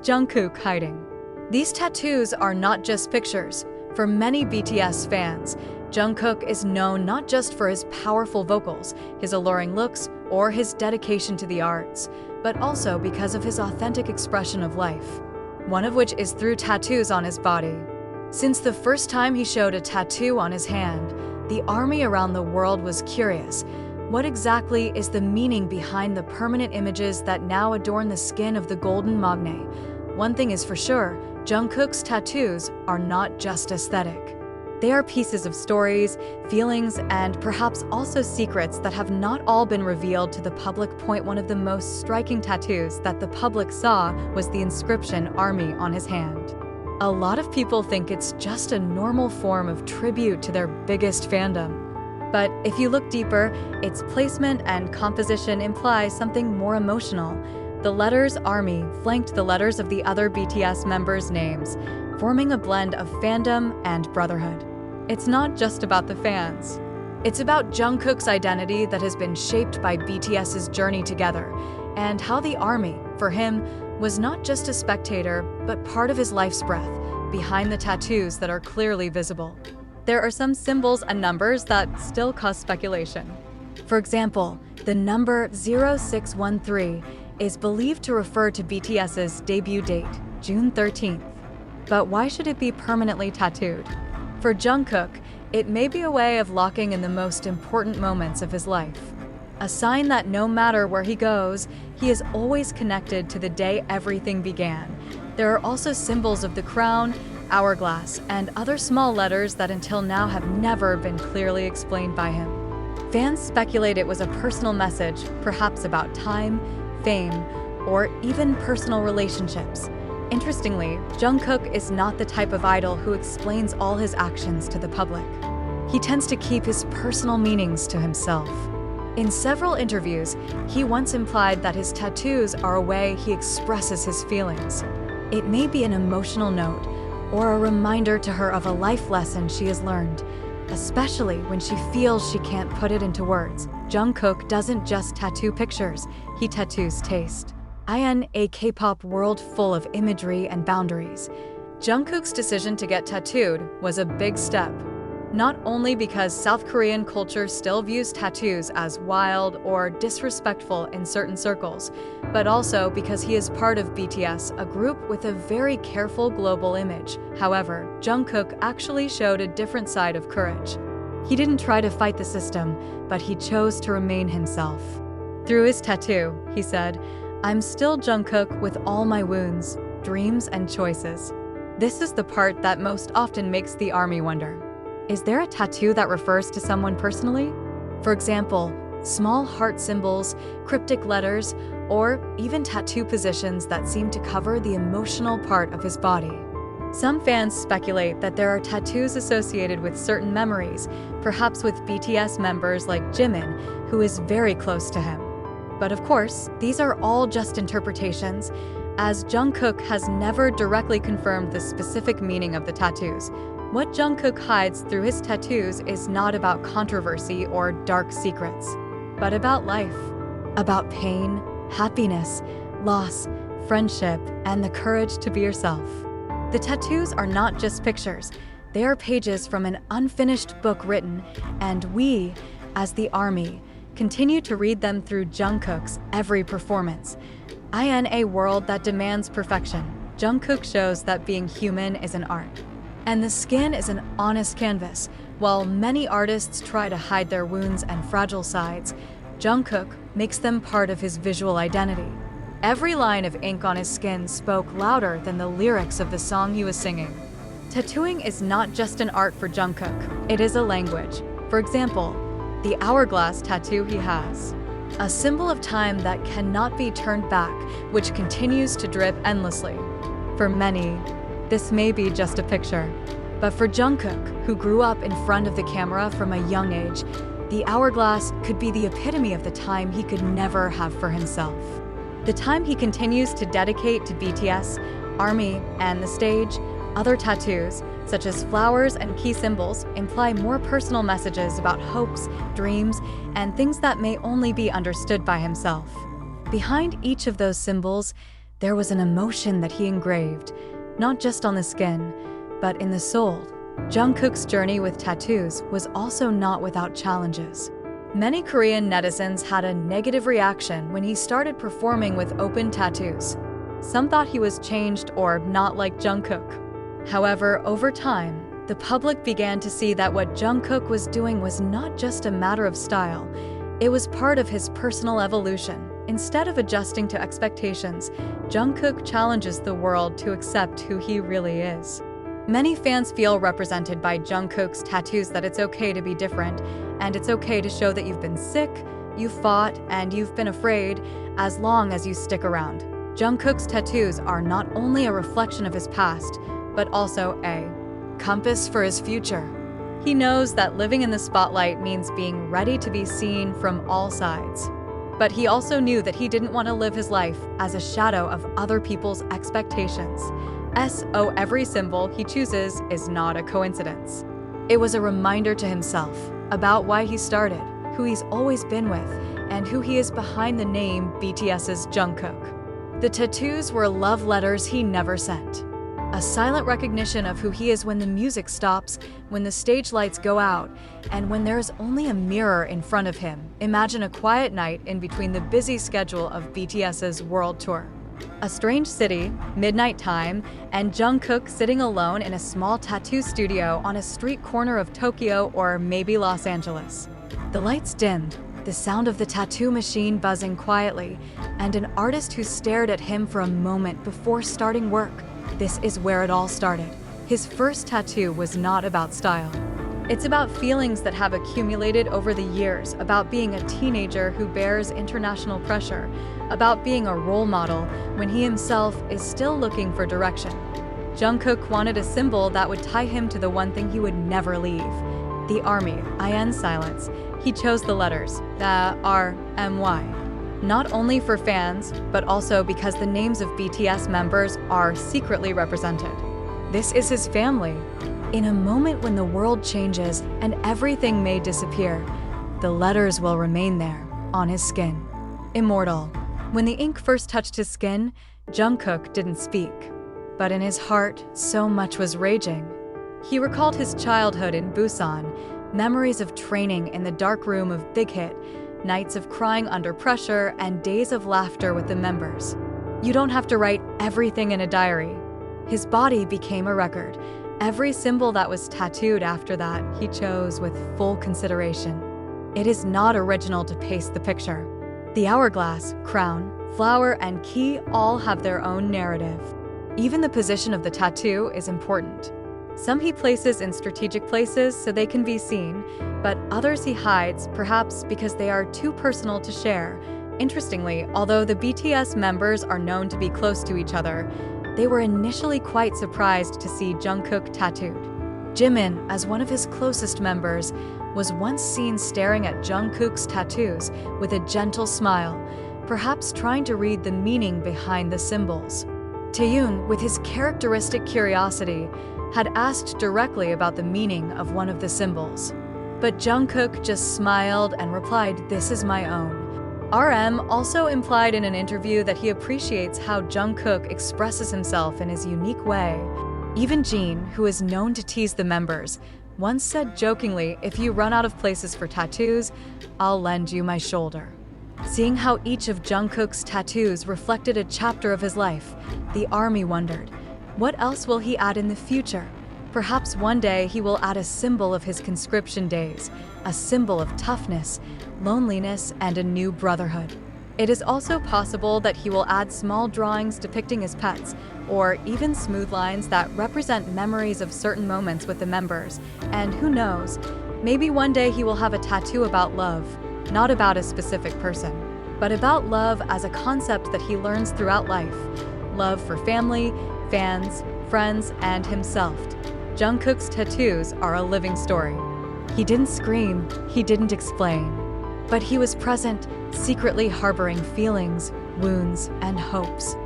Jungkook hiding? These tattoos are not just pictures. For many BTS fans, Jungkook is known not just for his powerful vocals, his alluring looks, or his dedication to the arts, but also because of his authentic expression of life, one of which is through tattoos on his body. Since the first time he showed a tattoo on his hand, the army around the world was curious. What exactly is the meaning behind the permanent images that now adorn the skin of the golden magne? One thing is for sure, Jungkook's tattoos are not just aesthetic. They are pieces of stories, feelings, and perhaps also secrets that have not all been revealed to the public. One of the most striking tattoos that the public saw was the inscription "Army" on his hand. A lot of people think it's just a normal form of tribute to their biggest fandom. But if you look deeper, its placement and composition imply something more emotional. The letters "Army" flanked the letters of the other BTS members' names, forming a blend of fandom and brotherhood. It's not just about the fans. It's about Jungkook's identity that has been shaped by BTS's journey together, and how the army, for him, was not just a spectator, but part of his life's breath, behind the tattoos that are clearly visible. There are some symbols and numbers that still cause speculation. For example, the number 0613 is believed to refer to BTS's debut date, June 13th. But why should it be permanently tattooed? For Jungkook, it may be a way of locking in the most important moments of his life. A sign that no matter where he goes, he is always connected to the day everything began. There are also symbols of the crown, hourglass, and other small letters that until now have never been clearly explained by him. Fans speculate it was a personal message, perhaps about time, fame, or even personal relationships. Interestingly, Jungkook is not the type of idol who explains all his actions to the public. He tends to keep his personal meanings to himself. In several interviews, he once implied that his tattoos are a way he expresses his feelings. It may be an emotional note, or a reminder to her of a life lesson she has learned, especially when she feels she can't put it into words. Jungkook doesn't just tattoo pictures, he tattoos taste. In a K-pop world full of imagery and boundaries, Jungkook's decision to get tattooed was a big step. Not only because South Korean culture still views tattoos as wild or disrespectful in certain circles, but also because he is part of BTS, a group with a very careful global image. However, Jungkook actually showed a different side of courage. He didn't try to fight the system, but he chose to remain himself. Through his tattoo, he said, "I'm still Jungkook with all my wounds, dreams, and choices." This is the part that most often makes the army wonder. Is there a tattoo that refers to someone personally? For example, small heart symbols, cryptic letters, or even tattoo positions that seem to cover the emotional part of his body. Some fans speculate that there are tattoos associated with certain memories, perhaps with BTS members like Jimin, who is very close to him. But of course, these are all just interpretations, as Jungkook has never directly confirmed the specific meaning of the tattoos. What Jungkook hides through his tattoos is not about controversy or dark secrets, but about life, about pain, happiness, loss, friendship, and the courage to be yourself. The tattoos are not just pictures, they are pages from an unfinished book written, and we, as the army, continue to read them through Jungkook's every performance. In a world that demands perfection, Jungkook shows that being human is an art. And the skin is an honest canvas. While many artists try to hide their wounds and fragile sides, Jungkook makes them part of his visual identity. Every line of ink on his skin spoke louder than the lyrics of the song he was singing. Tattooing is not just an art for Jungkook, it is a language. For example, the hourglass tattoo he has, a symbol of time that cannot be turned back, which continues to drip endlessly. For many, this may be just a picture, but for Jungkook, who grew up in front of the camera from a young age, the hourglass could be the epitome of the time he could never have for himself. The time he continues to dedicate to BTS, ARMY, and the stage. Other tattoos, such as flowers and key symbols, imply more personal messages about hopes, dreams, and things that may only be understood by himself. Behind each of those symbols, There was an emotion that he engraved, not just on the skin, but in the soul. Jungkook's journey with tattoos was also not without challenges. Many Korean netizens had a negative reaction when he started performing with open tattoos. Some thought he was changed or not like Jungkook. However, over time, the public began to see that what Jungkook was doing was not just a matter of style, it was part of his personal evolution. Instead of adjusting to expectations, Jungkook challenges the world to accept who he really is. Many fans feel represented by Jungkook's tattoos, that it's okay to be different, and it's okay to show that you've been sick, you've fought, and you've been afraid, as long as you stick around. Jungkook's tattoos are not only a reflection of his past, but also a compass for his future. He knows that living in the spotlight means being ready to be seen from all sides. But he also knew that he didn't want to live his life as a shadow of other people's expectations. So every symbol he chooses is not a coincidence. It was a reminder to himself about why he started, who he's always been with, and who he is behind the name BTS's Jungkook. The tattoos were love letters he never sent. A silent recognition of who he is when the music stops, when the stage lights go out, and when there is only a mirror in front of him. Imagine a quiet night in between the busy schedule of BTS's world tour. A strange city, midnight time, and Jungkook sitting alone in a small tattoo studio on a street corner of Tokyo or maybe Los Angeles. The lights dimmed, the sound of the tattoo machine buzzing quietly, and an artist who stared at him for a moment before starting work. This is where it all started. His first tattoo was not about style. It's about feelings that have accumulated over the years, about being a teenager who bears international pressure, about being a role model when he himself is still looking for direction. Jungkook wanted a symbol that would tie him to the one thing he would never leave: the army. In silence, he chose the letters, the RMY. Not only for fans, but also because the names of BTS members are secretly represented. This is his family. In a moment when the world changes and everything may disappear, the letters will remain there, on his skin. Immortal. When the ink first touched his skin, Jungkook didn't speak. But in his heart, so much was raging. He recalled his childhood in Busan, memories of training in the dark room of Big Hit, nights of crying under pressure, and days of laughter with the members. You don't have to write everything in a diary. His body became a record. Every symbol that was tattooed after that, he chose with full consideration. It is not original to paste the picture. The hourglass, crown, flower, and key all have their own narrative. Even the position of the tattoo is important. Some he places in strategic places so they can be seen, but others he hides, perhaps because they are too personal to share. Interestingly, although the BTS members are known to be close to each other, they were initially quite surprised to see Jungkook tattooed. Jimin, as one of his closest members, was once seen staring at Jungkook's tattoos with a gentle smile, perhaps trying to read the meaning behind the symbols. Taeyoon, with his characteristic curiosity, had asked directly about the meaning of one of the symbols. But Jungkook just smiled and replied, "This is my own." RM also implied in an interview that he appreciates how Jungkook expresses himself in his unique way. Even Jin, who is known to tease the members, once said jokingly, "If you run out of places for tattoos, I'll lend you my shoulder." Seeing how each of Jungkook's tattoos reflected a chapter of his life, the army wondered, what else will he add in the future? Perhaps one day he will add a symbol of his conscription days, a symbol of toughness, loneliness, and a new brotherhood. It is also possible that he will add small drawings depicting his pets, or even smooth lines that represent memories of certain moments with the members. And who knows, maybe one day he will have a tattoo about love, not about a specific person, but about love as a concept that he learns throughout life. Love for family, fans, friends, and himself. Jungkook's tattoos are a living story. He didn't scream, he didn't explain, but he was present, secretly harboring feelings, wounds, and hopes.